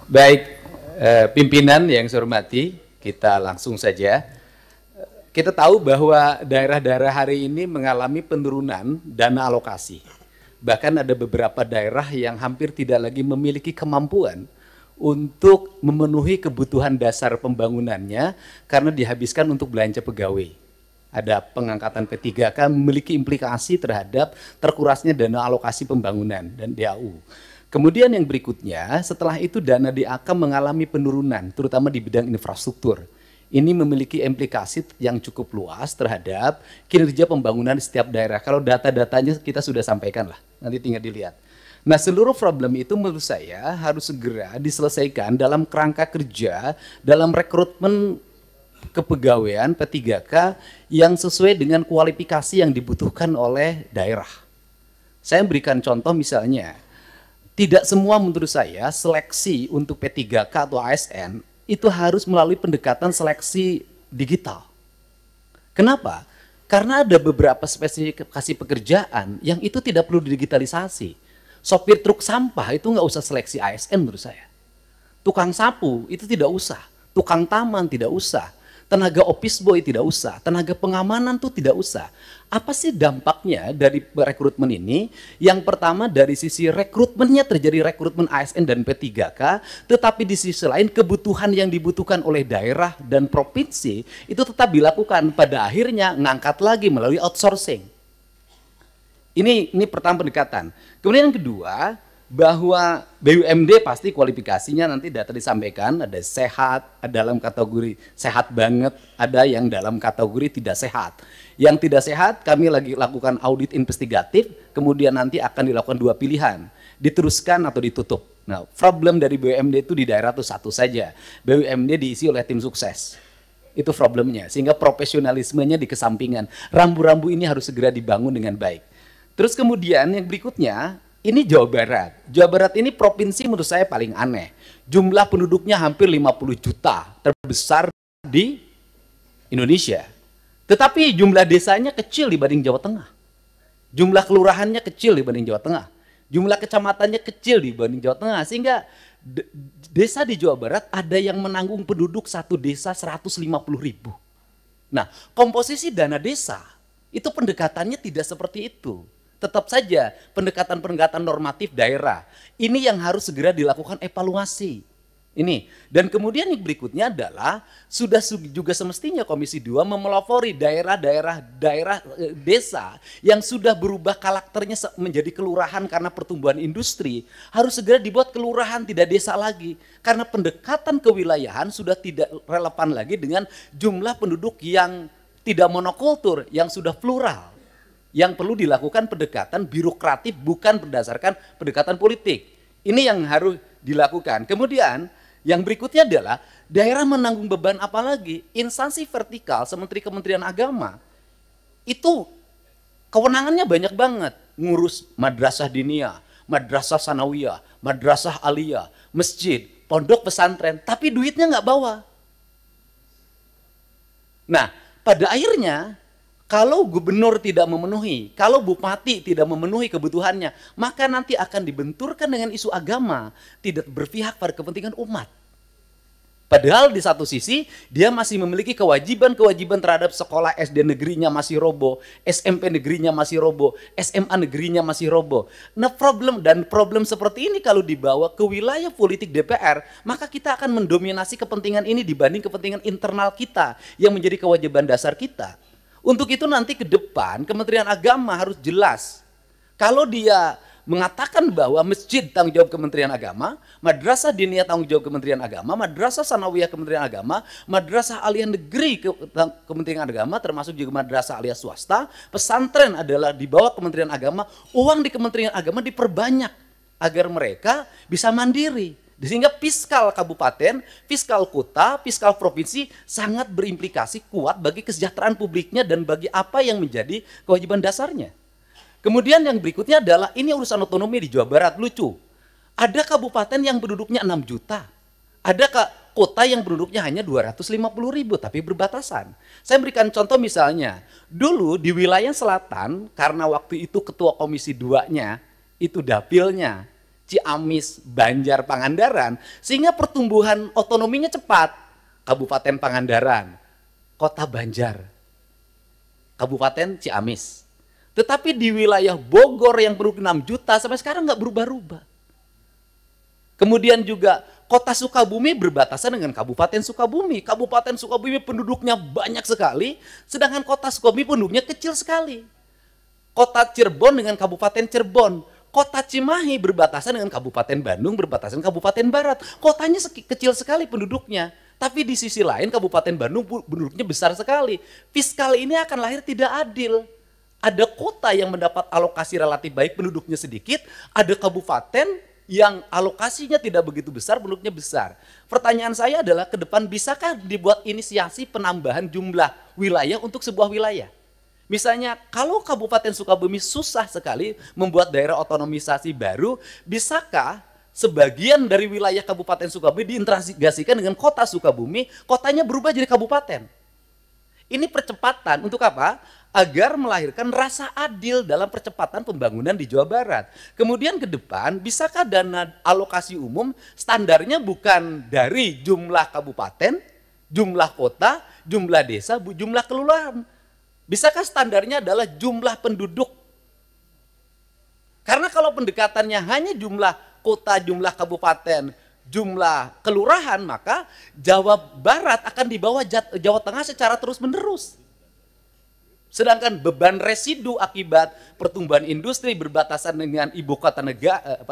Baik, pimpinan yang saya hormati, kita langsung saja. Kita tahu bahwa daerah-daerah hari ini mengalami penurunan dana alokasi. Bahkan ada beberapa daerah yang hampir tidak lagi memiliki kemampuan untuk memenuhi kebutuhan dasar pembangunannya karena dihabiskan untuk belanja pegawai. Ada pengangkatan P3K memiliki implikasi terhadap terkurasnya dana alokasi pembangunan dan DAU. Kemudian yang berikutnya, setelah itu dana DAK mengalami penurunan, terutama di bidang infrastruktur. Ini memiliki implikasi yang cukup luas terhadap kinerja pembangunan di setiap daerah. Kalau data-datanya kita sudah sampaikan lah, nanti tinggal dilihat. Nah, seluruh problem itu menurut saya harus segera diselesaikan dalam kerangka kerja, dalam rekrutmen kepegawaian P3K yang sesuai dengan kualifikasi yang dibutuhkan oleh daerah. Saya berikan contoh misalnya, tidak semua menurut saya seleksi untuk P3K atau ASN itu harus melalui pendekatan seleksi digital. Kenapa? Karena ada beberapa spesifikasi pekerjaan yang itu tidak perlu digitalisasi. Sopir truk sampah itu nggak usah seleksi ASN menurut saya. Tukang sapu itu tidak usah. Tukang taman tidak usah. Tenaga office boy tidak usah. Tenaga pengamanan tuh tidak usah. Apa sih dampaknya dari rekrutmen ini? Yang pertama dari sisi rekrutmennya terjadi rekrutmen ASN dan P3K, tetapi di sisi lain kebutuhan yang dibutuhkan oleh daerah dan provinsi itu tetap dilakukan. Pada akhirnya ngangkat lagi melalui outsourcing. Ini pertama pendekatan. Kemudian yang kedua, bahwa BUMD pasti kualifikasinya nanti data disampaikan, ada sehat, ada dalam kategori sehat banget, ada yang dalam kategori tidak sehat. Yang tidak sehat kami lagi lakukan audit investigatif, kemudian nanti akan dilakukan dua pilihan, diteruskan atau ditutup. Nah, problem dari BUMD itu di daerah itu satu saja, BUMD diisi oleh tim sukses. Itu problemnya, sehingga profesionalismenya dikesampingan. Rambu-rambu ini harus segera dibangun dengan baik. Terus kemudian yang berikutnya, ini Jawa Barat. Jawa Barat ini provinsi menurut saya paling aneh. Jumlah penduduknya hampir 50 juta, terbesar di Indonesia. Tetapi jumlah desanya kecil dibanding Jawa Tengah. Jumlah kelurahannya kecil dibanding Jawa Tengah. Jumlah kecamatannya kecil dibanding Jawa Tengah. Sehingga desa di Jawa Barat ada yang menanggung penduduk satu desa 150.000. Nah, komposisi dana desa itu pendekatannya tidak seperti itu. Tetap saja pendekatan-pendekatan normatif daerah. Ini yang harus segera dilakukan evaluasi. Ini. Dan kemudian yang berikutnya adalah sudah juga semestinya Komisi 2 memelopori daerah-daerah desa yang sudah berubah karakternya menjadi kelurahan karena pertumbuhan industri. Harus segera dibuat kelurahan, tidak desa lagi. Karena pendekatan kewilayahan sudah tidak relevan lagi dengan jumlah penduduk yang tidak monokultur, yang sudah plural. Yang perlu dilakukan pendekatan birokratif bukan berdasarkan pendekatan politik. Ini yang harus dilakukan. Kemudian yang berikutnya adalah daerah menanggung beban apa lagi? Instansi vertikal seperti Kementerian Agama itu kewenangannya banyak banget. Ngurus madrasah diniyah, madrasah sanawiyah, madrasah aliyah, masjid, pondok pesantren, tapi duitnya nggak bawa. Nah, pada akhirnya kalau gubernur tidak memenuhi, kalau bupati tidak memenuhi kebutuhannya, maka nanti akan dibenturkan dengan isu agama, tidak berpihak pada kepentingan umat. Padahal di satu sisi, dia masih memiliki kewajiban-kewajiban terhadap sekolah SD negerinya masih roboh, SMP negerinya masih roboh, SMA negerinya masih roboh. Nah, problem seperti ini kalau dibawa ke wilayah politik DPR, maka kita akan mendominasi kepentingan ini dibanding kepentingan internal kita, yang menjadi kewajiban dasar kita. Untuk itu nanti ke depan Kementerian Agama harus jelas. Kalau dia mengatakan bahwa masjid tanggung jawab Kementerian Agama, madrasah diniyah tanggung jawab Kementerian Agama, madrasah sanawiyah Kementerian Agama, madrasah aliyah negeri Kementerian Agama, termasuk juga madrasah aliyah swasta, pesantren adalah di bawah Kementerian Agama, uang di Kementerian Agama diperbanyak agar mereka bisa mandiri. Sehingga fiskal kabupaten, fiskal kota, fiskal provinsi sangat berimplikasi kuat bagi kesejahteraan publiknya dan bagi apa yang menjadi kewajiban dasarnya. Kemudian yang berikutnya adalah ini urusan otonomi di Jawa Barat, lucu. Ada kabupaten yang penduduknya 6 juta. Ada kota yang penduduknya hanya 250.000 tapi berbatasan. Saya berikan contoh misalnya, dulu di wilayah selatan karena waktu itu ketua Komisi 2-nya itu dapilnya Ciamis, Banjar, Pangandaran, sehingga pertumbuhan otonominya cepat. Kabupaten Pangandaran, Kota Banjar, Kabupaten Ciamis. Tetapi di wilayah Bogor yang penduduk 6 juta sampai sekarang nggak berubah-ubah. Kemudian juga Kota Sukabumi berbatasan dengan Kabupaten Sukabumi. Kabupaten Sukabumi penduduknya banyak sekali, sedangkan Kota Sukabumi penduduknya kecil sekali. Kota Cirebon dengan Kabupaten Cirebon. Kota Cimahi berbatasan dengan Kabupaten Bandung, berbatasan Kabupaten Barat. Kotanya kecil sekali penduduknya. Tapi di sisi lain Kabupaten Bandung penduduknya besar sekali. Fiskal ini akan lahir tidak adil. Ada kota yang mendapat alokasi relatif baik, penduduknya sedikit. Ada kabupaten yang alokasinya tidak begitu besar, penduduknya besar. Pertanyaan saya adalah ke depan bisakah dibuat inisiasi penambahan jumlah wilayah untuk sebuah wilayah? Misalnya kalau Kabupaten Sukabumi susah sekali membuat daerah otonomisasi baru, bisakah sebagian dari wilayah Kabupaten Sukabumi diintegrasikan dengan Kota Sukabumi, kotanya berubah jadi kabupaten? Ini percepatan untuk apa? Agar melahirkan rasa adil dalam percepatan pembangunan di Jawa Barat. Kemudian ke depan, bisakah dana alokasi umum standarnya bukan dari jumlah kabupaten, jumlah kota, jumlah desa, jumlah kelurahan? Bisakah standarnya adalah jumlah penduduk? Karena kalau pendekatannya hanya jumlah kota, jumlah kabupaten, jumlah kelurahan, maka Jawa Barat akan di bawah Jawa Tengah secara terus-menerus. Sedangkan beban residu akibat pertumbuhan industri berbatasan dengan ibu kota negara,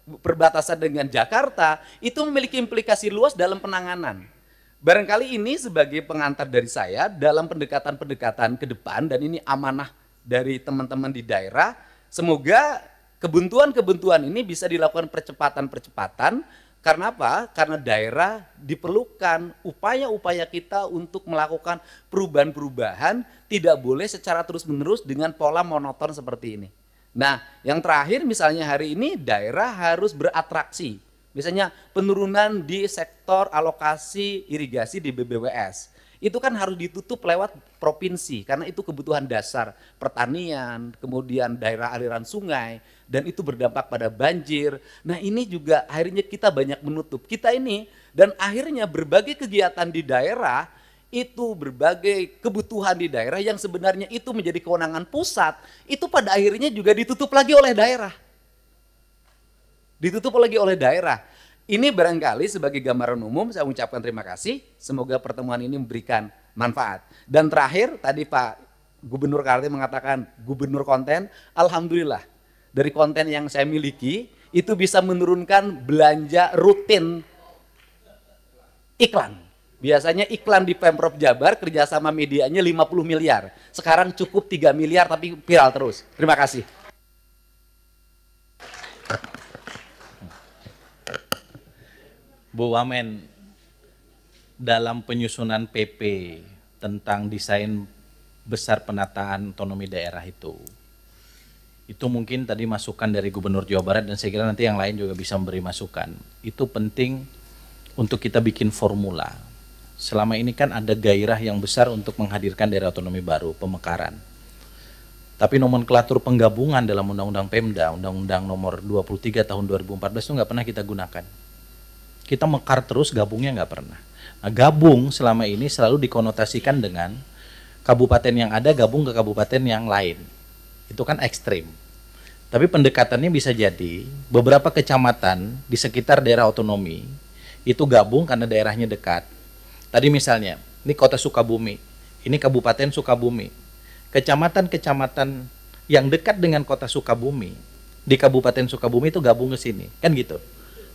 berbatasan dengan Jakarta, itu memiliki implikasi luas dalam penanganan. Barangkali ini sebagai pengantar dari saya dalam pendekatan-pendekatan ke depan, dan ini amanah dari teman-teman di daerah. Semoga kebuntuan-kebuntuan ini bisa dilakukan percepatan-percepatan. Karena apa? Karena daerah diperlukan upaya-upaya kita untuk melakukan perubahan-perubahan, tidak boleh secara terus-menerus dengan pola monoton seperti ini. Nah, yang terakhir misalnya hari ini daerah harus beratraksi. Misalnya penurunan di sektor alokasi irigasi di BBWS. Itu kan harus ditutup lewat provinsi, karena itu kebutuhan dasar pertanian, kemudian daerah aliran sungai, dan itu berdampak pada banjir. Nah ini juga akhirnya kita banyak menutup. Kita ini, dan akhirnya berbagai kegiatan di daerah, itu berbagai kebutuhan di daerah yang sebenarnya itu menjadi kewenangan pusat, itu pada akhirnya juga ditutup lagi oleh daerah. Ditutup lagi oleh daerah. Ini barangkali sebagai gambaran umum saya ucapkan terima kasih. Semoga pertemuan ini memberikan manfaat. Dan terakhir tadi Pak Gubernur Kaltim mengatakan gubernur konten. Alhamdulillah dari konten yang saya miliki itu bisa menurunkan belanja rutin iklan. Biasanya iklan di Pemprov Jabar kerjasama medianya 50 miliar. Sekarang cukup 3 miliar tapi viral terus. Terima kasih. Bu Wamen, dalam penyusunan PP tentang desain besar penataan otonomi daerah itu mungkin tadi masukan dari Gubernur Jawa Barat dan saya kira nanti yang lain juga bisa memberi masukan. Itu penting untuk kita bikin formula. Selama ini kan ada gairah yang besar untuk menghadirkan daerah otonomi baru, pemekaran. Tapi nomenklatur penggabungan dalam Undang-Undang Pemda, Undang-Undang nomor 23 tahun 2014 itu nggak pernah kita gunakan. Kita mekar terus, gabungnya nggak pernah. Nah, gabung selama ini selalu dikonotasikan dengan kabupaten yang ada gabung ke kabupaten yang lain. Itu kan ekstrim. Tapi pendekatannya bisa jadi beberapa kecamatan di sekitar daerah otonomi itu gabung karena daerahnya dekat. Tadi misalnya, ini kota Sukabumi, ini kabupaten Sukabumi. Kecamatan-kecamatan yang dekat dengan kota Sukabumi, di kabupaten Sukabumi itu gabung ke sini. Kan gitu.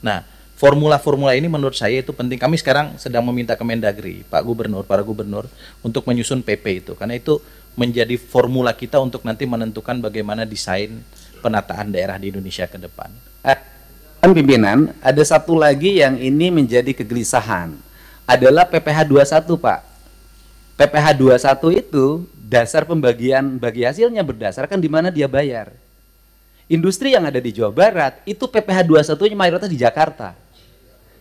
Nah, formula-formula ini menurut saya itu penting. Kami sekarang sedang meminta Kemendagri, Pak Gubernur, para gubernur untuk menyusun PP itu. Karena itu menjadi formula kita untuk nanti menentukan bagaimana desain penataan daerah di Indonesia ke depan. Pimpinan, ada satu lagi yang ini menjadi kegelisahan. Adalah PPh 21, Pak. PPh 21 itu dasar pembagian bagi hasilnya berdasarkan di mana dia bayar. Industri yang ada di Jawa Barat itu PPh 21-nya mayoritas di Jakarta.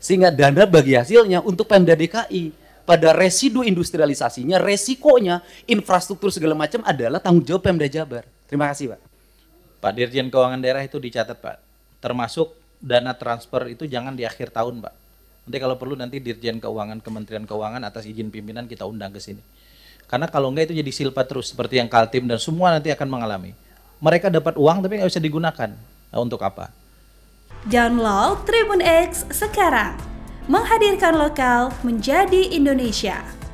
Sehingga dana bagi hasilnya untuk Pemda DKI pada residu industrialisasinya, resikonya, infrastruktur segala macam adalah tanggung jawab Pemda Jabar. Terima kasih Pak. Pak Dirjen Keuangan Daerah itu dicatat Pak, termasuk dana transfer itu jangan di akhir tahun, Pak. Nanti kalau perlu nanti Dirjen Keuangan, Kementerian Keuangan atas izin pimpinan kita undang ke sini. Karena kalau enggak itu jadi silpa terus seperti yang Kaltim dan semua nanti akan mengalami. Mereka dapat uang tapi nggak bisa digunakan. Nah, untuk apa? Download Tribun X sekarang. Menghadirkan lokal menjadi Indonesia.